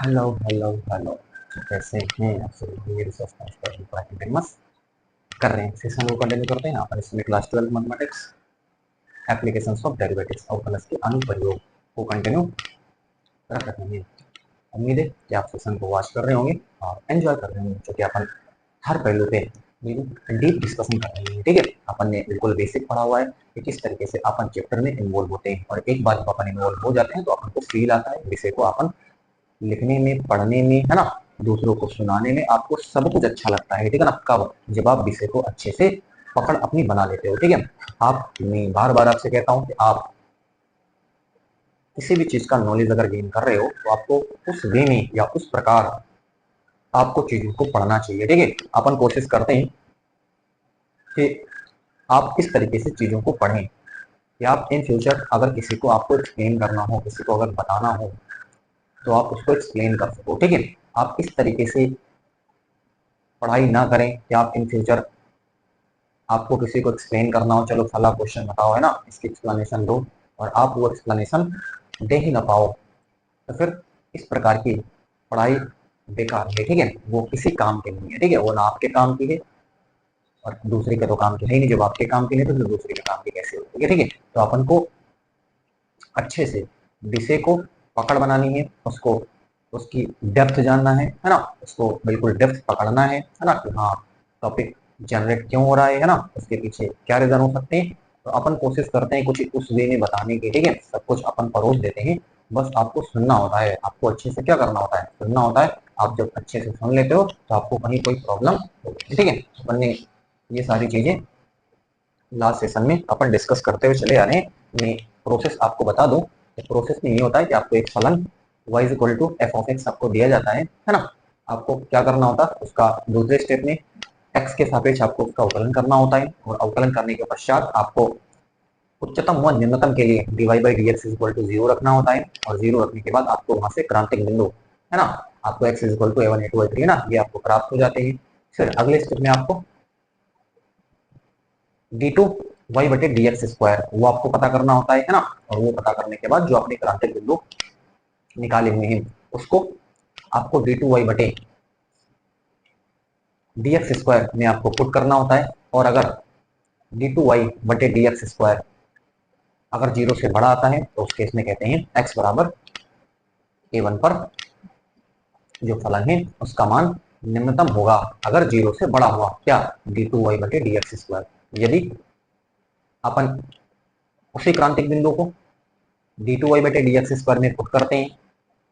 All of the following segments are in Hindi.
Hello hello hello. कैसे हैं आप सभी? मेरी फेमस कर रहे हैं, सेशन को कंटिन्यू करते हैं। अपन इसमें class 12 mathematics applications of derivatives और प्लस के अनुप्रयोग को कंटिन्यू कर रहे हैं। उम्मीद है कि आप सेशन को वॉच कर रहे होंगे और एंजॉय कर रहे होंगे, क्योंकि अपन हर पहलू पे बिल्कुल डीप डिस्कशन कर रहे हैं। ठीक है, अपन ने बिल्कुल बेसिक पढ़ा हुआ है कि किस तरीके से अपन चैप्टर में इन्वॉल्व होते हैं, और एक बार जब अपन इन्वॉल्व हो जाते हैं तो अपन को फील आता है विषय को अपन लिखने में, पढ़ने में, है ना, दूसरों को सुनाने में आपको सब कुछ अच्छा लगता है। ठीक है ना? कब? जब आप विषय को अच्छे से पकड़ अपनी बना लेते हो। ठीक है, आप, मैं बार बार आपसे कहता हूँ कि आप किसी भी चीज का नॉलेज अगर गेन कर रहे हो तो आपको उस वे में या उस प्रकार आपको चीजों को पढ़ना चाहिए। ठीक है, अपन कोशिश करते हैं कि आप इस तरीके से चीजों को पढ़ें कि आप इन फ्यूचर अगर किसी को आपको एक्सप्लेन करना हो, किसी को अगर बताना हो, तो आप उसको एक्सप्लेन कर सको। ठीक है, आप इस तरीके से पढ़ाई ना करें कि आप इन फ्यूचर आपको किसी को एक्सप्लेन करना हो, चलो फला क्वेश्चन बताओ, है ना, इसकी एक्सप्लेनेशन दो, और आप वो एक्सप्लेनेशन दे ही ना पाओ, तो फिर इस प्रकार की पढ़ाई बेकार है। ठीक है, वो किसी काम की नहीं है। ठीक है, वो ना आपके काम की है और दूसरे के तो काम की है ही नहीं। जब आपके काम की नहीं तो फिर दूसरे के काम की कैसे होगी? ठीक है, तो अपन को अच्छे से विषय को पकड़ बनानी है, उसको उसकी डेप्थ जानना है ना, उसको बिल्कुल डेप्थ पकड़ना है ना, कि हाँ टॉपिक जनरेट क्यों हो रहा है ना, उसके पीछे क्या रीजन हो सकते हैं। तो अपन कोशिश करते हैं कुछ उस वे में बताने की। ठीक है, सब कुछ अपन परोस देते हैं, बस आपको सुनना होता है। आपको अच्छे से क्या करना होता है? सुनना होता है। आप जब अच्छे से सुन लेते हो तो आपको कहीं कोई प्रॉब्लम होगी। ठीक है, अपन ने ये सारी चीजें लास्ट सेशन में अपन डिस्कस करते हुए चले आ रहे हैं। मैं प्रोसेस आपको बता दूं। प्रोसेस में ये होता है कि आपको एक फलन y equal to f of x आपको दिया जाता है ना। आपको क्या करना होता है? उसका दूसरे स्टेप में x के सापेक्ष आपको उसका अवकलन करना होता है, और अवकलन करने के पश्चात आपको उच्चतम व निम्नतम के लिए dy by d x equal to zero रखना होता है, और जीरो रखने के बाद आपको वहां से क्रांतिक बिंदु, है ना, आपको x equal to a1 a2 a3 है ना, ये आपको प्राप्त हो जाते हैं। फिर अगले स्टेप में आपको डी टू वाई बटे डी एक्स स्क्वायर वो आपको पता करना होता है ना, और वो पता करने के बाद जो आपने क्रांतिक बिंदु निकाले हुए हैं उसको आपको डी टू वाई बटे डी एक्स स्क्वायर में आपको पुट करना होता है। और अगर डी टू वाई बटे डी एक्स स्क्वायर अगर जीरो से बड़ा आता है तो उस केस में कहते हैं एक्स बराबर a1 पर जो फलन है उसका मान निम्नतम होगा अगर जीरो से बड़ा हुआ, क्या? डी टू वाई बटे डी एक्स स्क्वायर। यदि अपन उसी क्रांतिक बिंदु को डी टू वाई बटे डी एक्स स्क्वायर में पुट करते हैं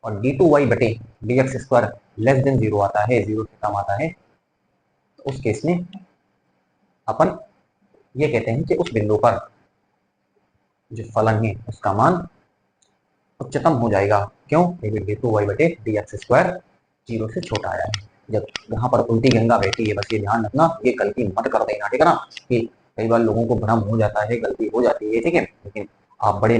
और डी टू वाई बटे D x square less than zero आता है, जीरो से कम आता है, तो उस केस में अपन ये कहते हैं कि उस बिंदु पर जो फलन है उसका मान उच्चतम हो जाएगा। क्यों? क्योंकि डी टू वाई बटे डी एक्स स्क्वायर जीरो से छोटा आया है। जब यहाँ पर उल्टी गंगा बहती है, बस ये ध्यान रखना, ये गलती मत कर देना। ठीक है ना, कि कई बार लोगों को भ्रम हो जाता है, गलती हो जाती है। ठीक है, लेकिन आप बड़े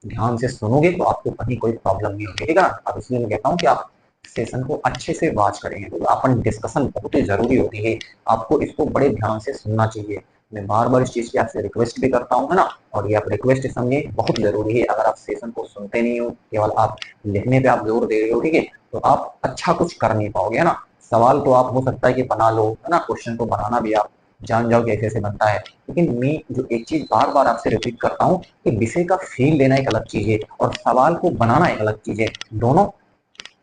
ध्यान से सुनोगे तो आपको कहीं कोई प्रॉब्लम नहीं होगी। ठीक है ना, अब इसलिए मैं कहता हूँ कि आप सेशन को अच्छे से वॉच करेंगे, तो अपन डिस्कशन बहुत ही जरूरी होती है। आपको इसको बड़े ध्यान से सुनना चाहिए। मैं बार बार इस चीज की आपसे रिक्वेस्ट भी करता हूँ, है ना, और ये आप रिक्वेस्ट समझिए, बहुत जरूरी है। अगर आप सेशन को सुनते नहीं हो, केवल आप लिखने पे आप जोर दे रहे हो, ठीक है, तो आप अच्छा कुछ कर नहीं पाओगे, है ना। सवाल तो आप हो सकता है कि बना लो, है ना, क्वेश्चन को बनाना भी आप जान जाओ कैसे से बनता है, लेकिन मैं जो एक चीज बार बार आपसे रिपीट करता हूँ कि विषय का फील लेना एक अलग चीज है और सवाल को बनाना एक अलग चीज है। दोनों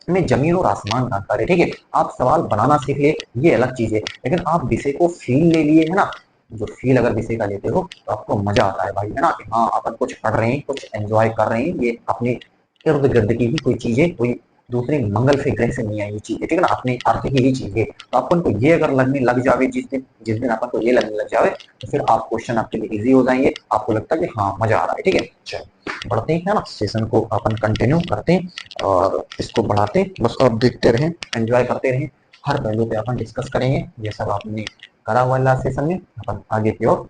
में जमीन और आसमान का अंतर है। ठीक है, आप सवाल बनाना सीख लिए ये अलग चीज है, लेकिन आप विषय को फील ले लिए, है ना, जो फील अगर विषय का लेते हो तो आपको मजा आता है भाई, है ना, कि हाँ अपन कुछ पढ़ रहे हैं, कुछ एंजॉय कर रहे हैं। ये अपने इर्द गिर्द की ही कोई चीज है, कोई दूसरे मंगल से ग्रह से नहीं आई ये चीज है। ठीक है ना, अपने अर्थ की ही चीज है। तो अपन को ये अगर लगने लग जावे, जिस दिन अपन को ये लगने लग जावे, तो फिर आप क्वेश्चन आपके लिए इजी हो जाएंगे। आपको लगता है कि हाँ मजा आ रहा है। ठीक है, चलो बढ़ते हैं, है ना, सेशन को अपन कंटिन्यू करते हैं और इसको बढ़ाते, बस आप देखते रहें, एंजॉय करते रहें। हर पहलू पे अपन डिस्कस करेंगे। ये सब आपने करा हुआ लास्ट सेशन में, अपन आगे की ओर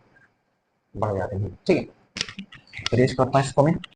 बढ़ जाते हैं। ठीक है, फिनिश करता हूँ इसको मैं।